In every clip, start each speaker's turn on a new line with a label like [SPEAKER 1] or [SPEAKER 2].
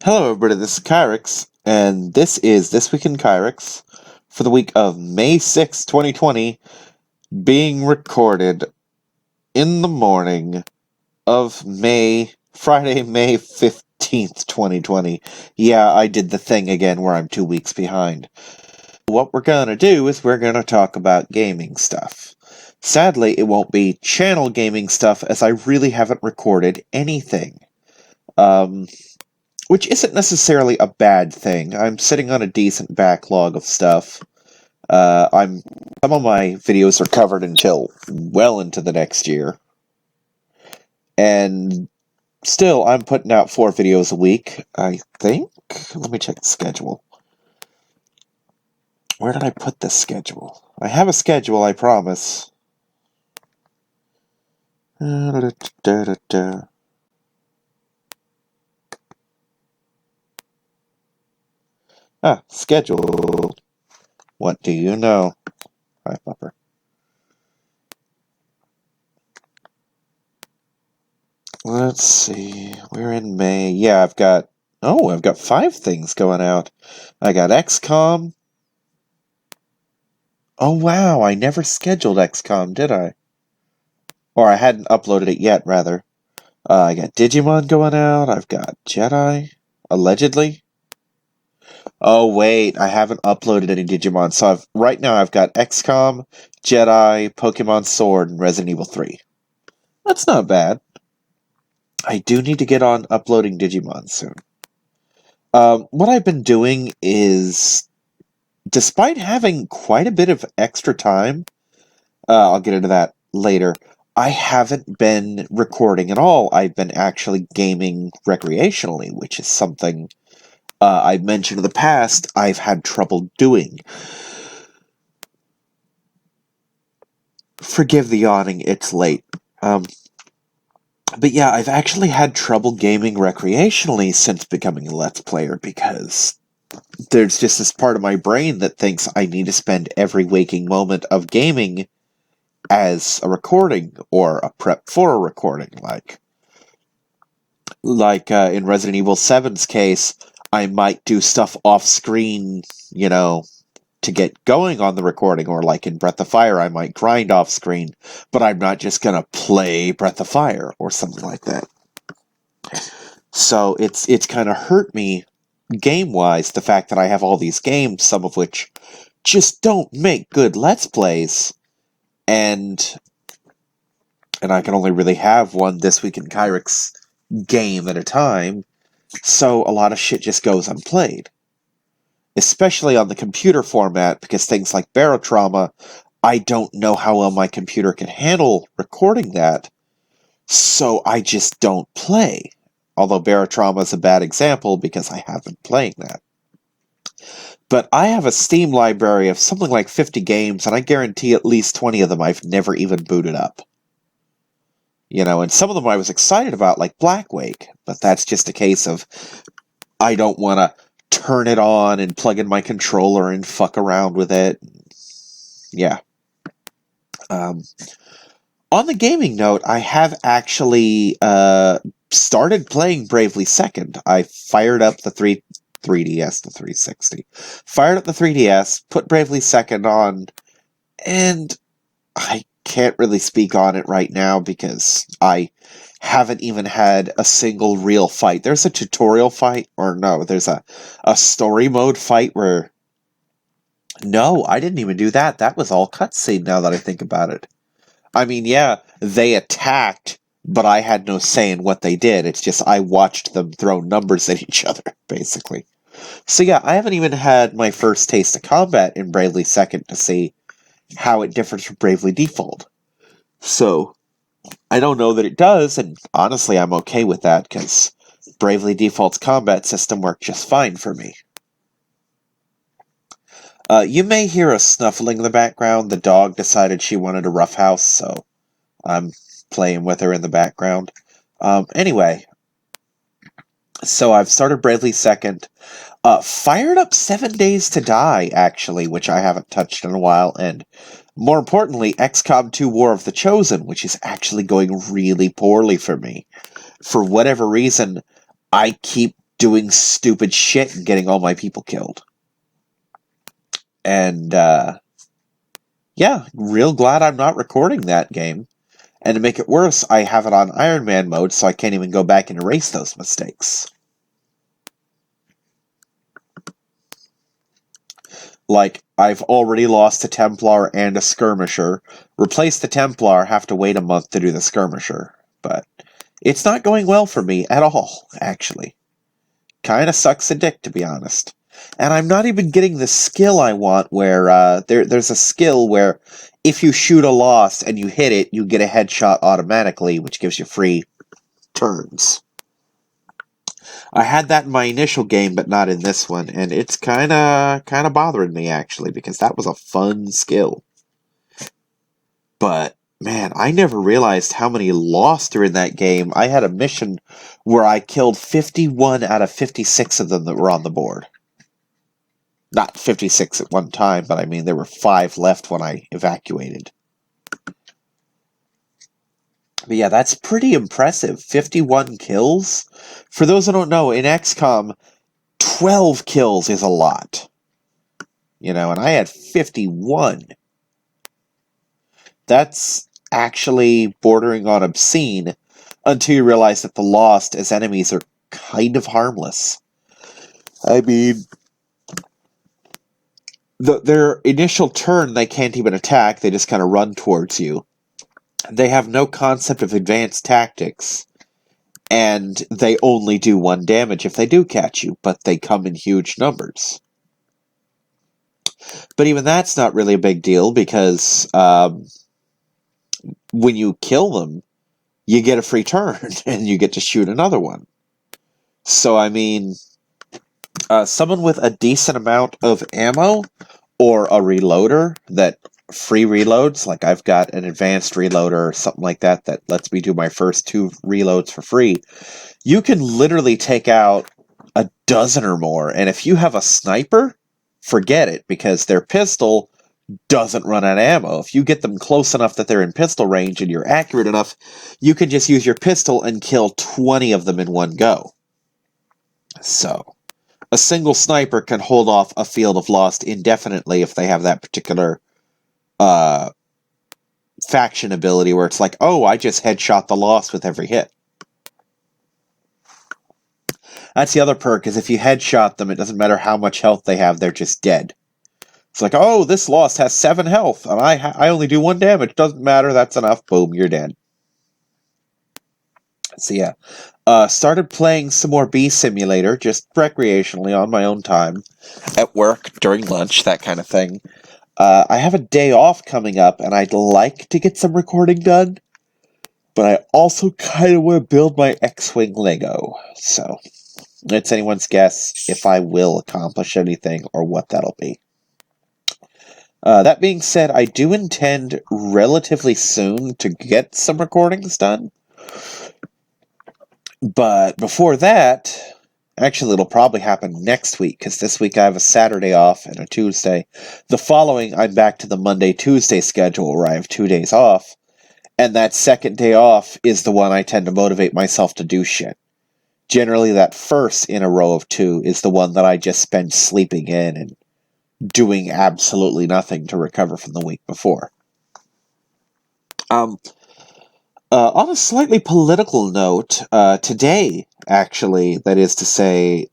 [SPEAKER 1] Hello, everybody. This is Kyrix, and this is This Week in Kyrix for the week of May 6th, 2020, being recorded in the morning of Friday, May 15th, 2020. Yeah, I did the thing again where I'm 2 weeks behind. What we're gonna do is we're gonna talk about gaming stuff. Sadly, it won't be channel gaming stuff, as I really haven't recorded anything. Which isn't necessarily a bad thing. I'm sitting on a decent backlog of stuff. Some of my videos are covered until well into the next year. And still, I'm putting out 4 videos a week, I think. Let me check the schedule. Where did I put this schedule? I have a schedule, I promise. Schedule. What do you know? Hi, Pupper. Let's see. We're in May. Yeah, I've got 5 things going out. I got XCOM. Oh, wow. I never scheduled XCOM, did I? Or I hadn't uploaded it yet, rather. I got Digimon going out. I've got Jedi. Allegedly. Oh, wait. I haven't uploaded any Digimon. So right now I've got XCOM, Jedi, Pokemon Sword, and Resident Evil 3. That's not bad. I do need to get on uploading Digimon soon. What I've been doing is, despite having quite a bit of extra time, I'll get into that later, I haven't been recording at all. I've been actually gaming recreationally, which is something I've mentioned in the past I've had trouble doing. Forgive the yawning, it's late. But yeah, I've actually had trouble gaming recreationally since becoming a Let's Player, because there's just this part of my brain that thinks I need to spend every waking moment of gaming as a recording, or a prep for a recording, like in Resident Evil 7's case, I might do stuff off-screen, to get going on the recording, or like in Breath of Fire, I might grind off-screen, but I'm not just gonna play Breath of Fire, or something like that. So it's kind of hurt me game-wise, the fact that I have all these games, some of which just don't make good Let's Plays, and I can only really have one This Week in Kyrix game at a time, so a lot of shit just goes unplayed. Especially on the computer format, because things like Barotrauma, I don't know how well my computer can handle recording that, so I just don't play. Although Barotrauma is a bad example, because I have been playing that. But I have a Steam library of something like 50 games, and I guarantee at least 20 of them I've never even booted up. And some of them I was excited about, like Black Wake, but that's just a case of I don't want to turn it on and plug in my controller and fuck around with it. Yeah. On the gaming note, I have actually started playing Bravely Second. I fired up the 3DS, the 360. Fired up the 3DS, put Bravely Second on, and I can't really speak on it right now because I haven't even had a single real fight. There's a tutorial fight, or no, there's a story mode fight where... No, I didn't even do that. That was all cutscene now that I think about it. I mean, yeah, they attacked, but I had no say in what they did. It's just I watched them throw numbers at each other, basically. So yeah, I haven't even had my first taste of combat in Bravely Second to see how it differs from Bravely Default. So, I don't know that it does, and honestly I'm okay with that, because Bravely Default's combat system worked just fine for me. You may hear a snuffling in the background. The dog decided she wanted a roughhouse, so I'm playing with her in the background. Anyway, so I've started Bravely Second. Fired up 7 Days to Die, actually, which I haven't touched in a while, and more importantly, XCOM 2 War of the Chosen, which is actually going really poorly for me. For whatever reason, I keep doing stupid shit and getting all my people killed. And, yeah, real glad I'm not recording that game. And to make it worse, I have it on Iron Man mode, so I can't even go back and erase those mistakes. Like, I've already lost a Templar and a Skirmisher. Replace the Templar, have to wait a month to do the Skirmisher. But it's not going well for me at all, actually. Kinda sucks a dick, to be honest. And I'm not even getting the skill I want, where there's a skill where if you shoot a Lost and you hit it, you get a headshot automatically, which gives you free turns. I had that in my initial game, but not in this one, and it's kinda bothering me, actually, because that was a fun skill. But, man, I never realized how many Lost are in that game. I had a mission where I killed 51 out of 56 of them that were on the board. Not 56 at one time, but I mean, there were 5 left when I evacuated. But yeah, that's pretty impressive. 51 kills? For those who don't know, in XCOM, 12 kills is a lot. You know, and I had 51. That's actually bordering on obscene until you realize that the Lost as enemies are kind of harmless. I mean, their initial turn, they can't even attack, they just kind of run towards you. They have no concept of advanced tactics, and they only do 1 damage if they do catch you, but they come in huge numbers. But even that's not really a big deal, because when you kill them, you get a free turn, and you get to shoot another one. So, I mean, someone with a decent amount of ammo, or a reloader that free reloads, like I've got an advanced reloader or something like that that lets me do my first 2 reloads for free, you can literally take out a dozen or more, and if you have a sniper, forget it, because their pistol doesn't run out of ammo. If you get them close enough that they're in pistol range and you're accurate enough, you can just use your pistol and kill 20 of them in one go. So, a single sniper can hold off a field of Lost indefinitely if they have that particular faction ability where it's like, oh, I just headshot the Lost with every hit. That's the other perk, is if you headshot them, it doesn't matter how much health they have, they're just dead. It's like, oh, this Lost has 7 health, and I only do 1 damage. Doesn't matter, that's enough. Boom, you're dead. So yeah, started playing some more Bee Simulator, just recreationally on my own time, at work, during lunch, that kind of thing. I have a day off coming up, and I'd like to get some recording done, but I also kind of want to build my X-Wing Lego, so it's anyone's guess if I will accomplish anything or what that'll be. That being said, I do intend relatively soon to get some recordings done, but before that, actually it'll probably happen next week, because this week I have a Saturday off and a Tuesday. The following, I'm back to the Monday-Tuesday schedule where I have 2 days off, and that second day off is the one I tend to motivate myself to do shit. Generally, that first in a row of 2 is the one that I just spend sleeping in and doing absolutely nothing to recover from the week before. On a slightly political note, today, actually, that is to say,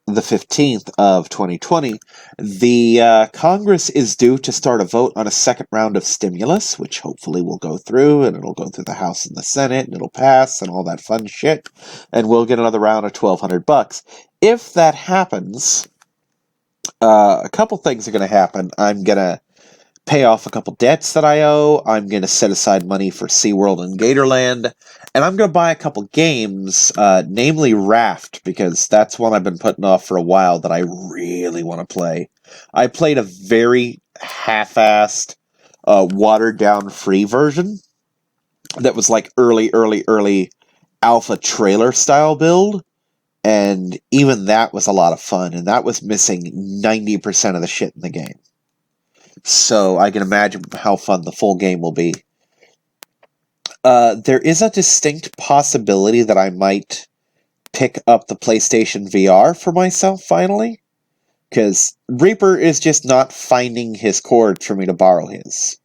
[SPEAKER 1] the 15th of 2020, the Congress is due to start a vote on a second round of stimulus, which hopefully will go through, and it'll go through the House and the Senate, and it'll pass, and all that fun shit, and we'll get another round of $1,200. If that happens, a couple things are going to happen. I'm going to pay off a couple debts that I owe, I'm going to set aside money for SeaWorld and Gatorland, and I'm going to buy a couple games, namely Raft, because that's one I've been putting off for a while that I really want to play. I played a very half-assed, watered-down free version that was like early alpha trailer style build, and even that was a lot of fun, and that was missing 90% of the shit in the game. So I can imagine how fun the full game will be. There is a distinct possibility that I might pick up the PlayStation VR for myself finally. Because Reaper is just not finding his cord for me to borrow his.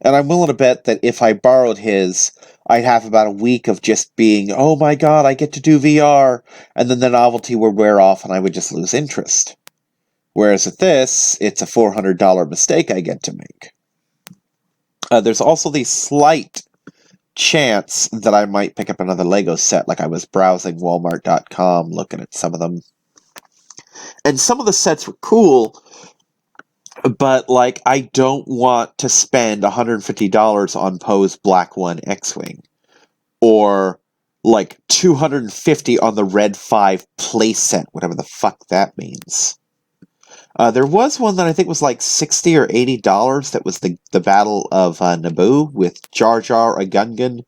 [SPEAKER 1] And I'm willing to bet that if I borrowed his, I'd have about a week of just being, oh my god, I get to do VR, and then the novelty would wear off and I would just lose interest. Whereas with this, it's a $400 mistake I get to make. There's also the slight chance that I might pick up another Lego set, like I was browsing Walmart.com, looking at some of them. And some of the sets were cool, but, like, I don't want to spend $150 on Poe's Black One X-Wing. Or, like, $250 on the Red 5 playset, whatever the fuck that means. There was one that I think was like $60 or $80 that was the Battle of Naboo with Jar Jar, a Gungan,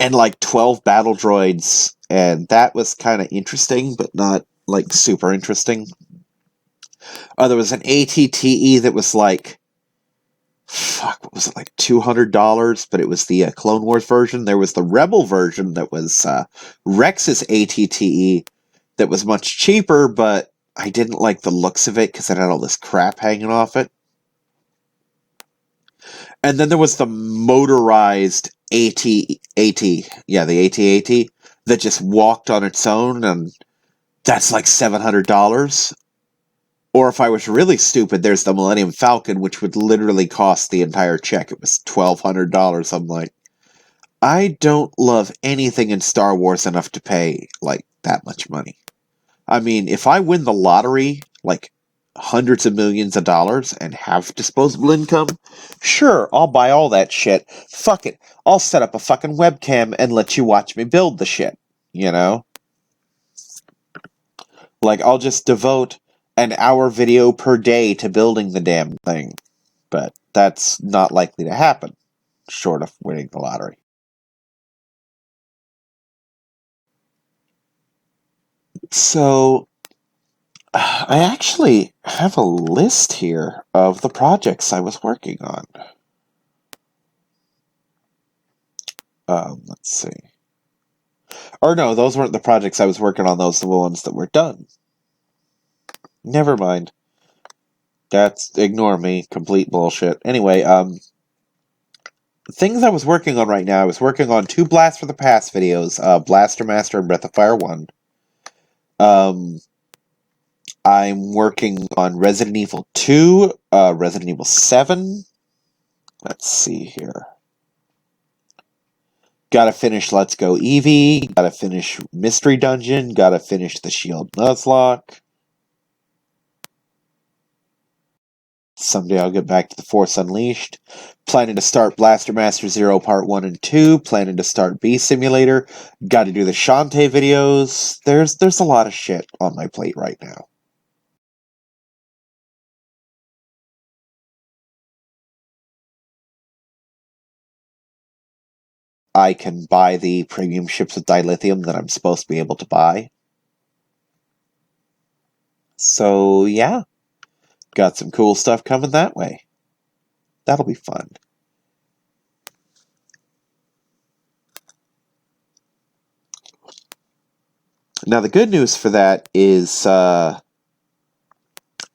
[SPEAKER 1] and like 12 battle droids, and that was kind of interesting, but not, like, super interesting. There was an ATTE that was like, fuck, what was it, like $200, but it was the Clone Wars version. There was the Rebel version that was Rex's ATTE that was much cheaper, but I didn't like the looks of it because it had all this crap hanging off it. And then there was the motorized the AT-AT that just walked on its own, and that's like $700. Or if I was really stupid, there's the Millennium Falcon, which would literally cost the entire check. It was $1,200. I'm like, I don't love anything in Star Wars enough to pay, like, that much money. I mean, if I win the lottery, like, hundreds of millions of dollars and have disposable income, sure, I'll buy all that shit. Fuck it. I'll set up a fucking webcam and let you watch me build the shit, you know? Like, I'll just devote an hour video per day to building the damn thing. But that's not likely to happen, short of winning the lottery. So, I actually have a list here of the projects I was working on. Let's see. Or no, those weren't the projects I was working on, those were the ones that were done. Never mind. Ignore me, complete bullshit. Anyway, things I was working on right now, I was working on 2 Blast for the Past videos, Blaster Master and Breath of Fire 1. I'm working on Resident Evil 2, Resident Evil 7. Let's see here. Gotta finish Let's Go Eevee, gotta finish Mystery Dungeon, gotta finish the Shield Nuzlocke. Someday I'll get back to the Force Unleashed. Planning to start Blaster Master Zero Part 1 and 2. Planning to start Bee Simulator. Gotta do the Shantae videos. There's a lot of shit on my plate right now. I can buy the premium ships with dilithium that I'm supposed to be able to buy. So, yeah. Got some cool stuff coming that way. That'll be fun. Now, the good news for that is, I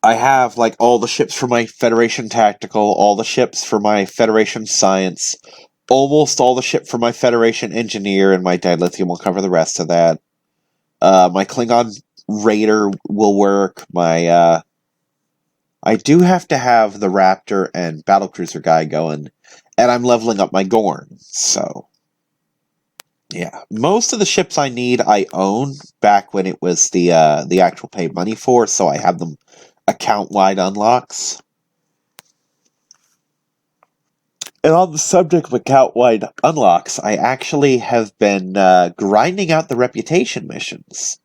[SPEAKER 1] have, like, all the ships for my Federation Tactical, all the ships for my Federation Science, almost all the ship for my Federation Engineer, and my dilithium will cover the rest of that. My Klingon Raider will work. I do have to have the Raptor and Battlecruiser guy going, and I'm leveling up my Gorn, so... yeah, most of the ships I need I own back when it was the actual paid money for, so I have them account-wide unlocks. And on the subject of account-wide unlocks, I actually have been grinding out the reputation missions.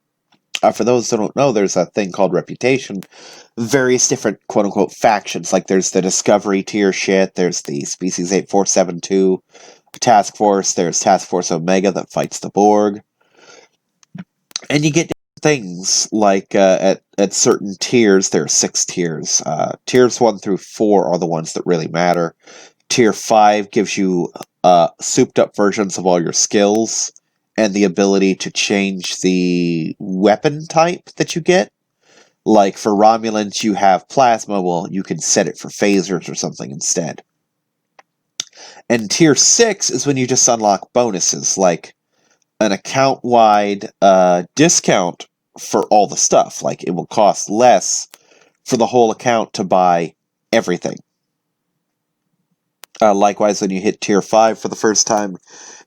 [SPEAKER 1] For those who don't know, there's a thing called reputation. Various different quote-unquote factions, like there's the Discovery tier shit, there's the Species 8472 Task Force, there's Task Force Omega that fights the Borg. And you get things like at certain tiers, there are 6 tiers. Tiers 1 through 4 are the ones that really matter. Tier 5 gives you souped up versions of all your skills, and the ability to change the weapon type that you get. Like for Romulans, you have plasma. Well, you can set it for phasers or something instead. And tier 6 is when you just unlock bonuses, like an account-wide discount for all the stuff. Like, it will cost less for the whole account to buy everything. Likewise, when you hit tier 5 for the first time,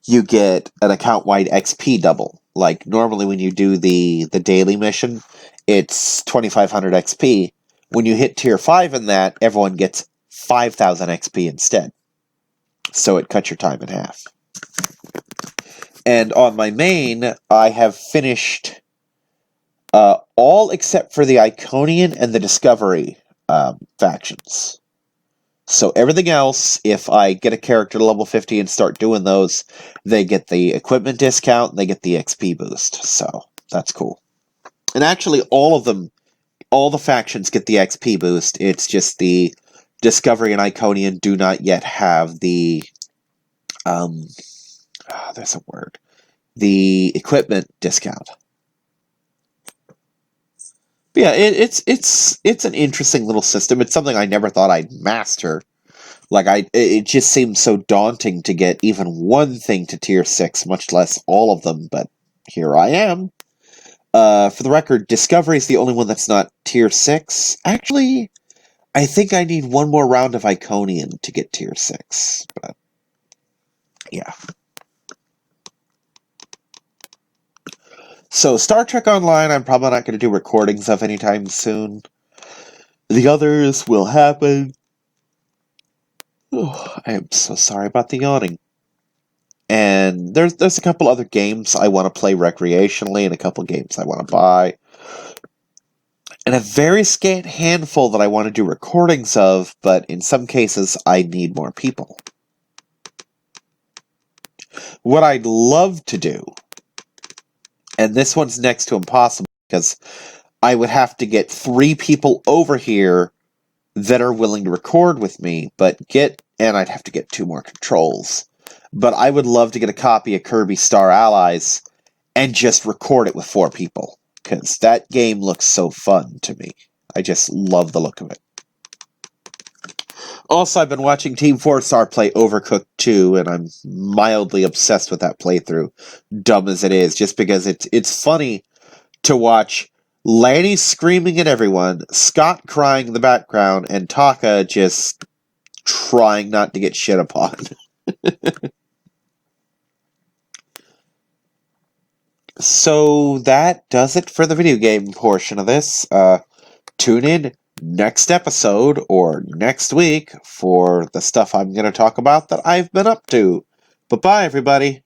[SPEAKER 1] you get an account-wide XP double. Like, normally when you do the daily mission, it's 2,500 XP. When you hit tier 5 in that, everyone gets 5,000 XP instead. So it cuts your time in half. And on my main, I have finished all except for the Iconian and the Discovery factions. So everything else, if I get a character to level 50 and start doing those, they get the equipment discount and they get the XP boost. So that's cool. And actually, all of them, all the factions get the XP boost. It's just the Discovery and Iconian do not yet have the there's a word. The equipment discount. But yeah, it's an interesting little system. It's something I never thought I'd master. Like it just seems so daunting to get even one thing to tier 6, much less all of them, but here I am. For the record, Discovery is the only one that's not tier 6. Actually, I think I need one more round of Iconian to get tier 6, but yeah. So, Star Trek Online, I'm probably not going to do recordings of anytime soon. The others will happen. Oh, I am so sorry about the yawning. And there's a couple other games I want to play recreationally, and a couple games I want to buy. And a very scant handful that I want to do recordings of, but in some cases, I need more people. What I'd love to do, and this one's next to impossible, because I would have to get 3 people over here that are willing to record with me, and I'd have to get 2 more controls. But I would love to get a copy of Kirby Star Allies and just record it with 4 people, because that game looks so fun to me. I just love the look of it. Also, I've been watching Team 4-Star play Overcooked 2, and I'm mildly obsessed with that playthrough, dumb as it is, just because it's funny to watch Lanny screaming at everyone, Scott crying in the background, and Taka just trying not to get shit upon. So that does it for the video game portion of this. Tune in next episode or next week for the stuff I'm going to talk about that I've been up to. Bye-bye, everybody.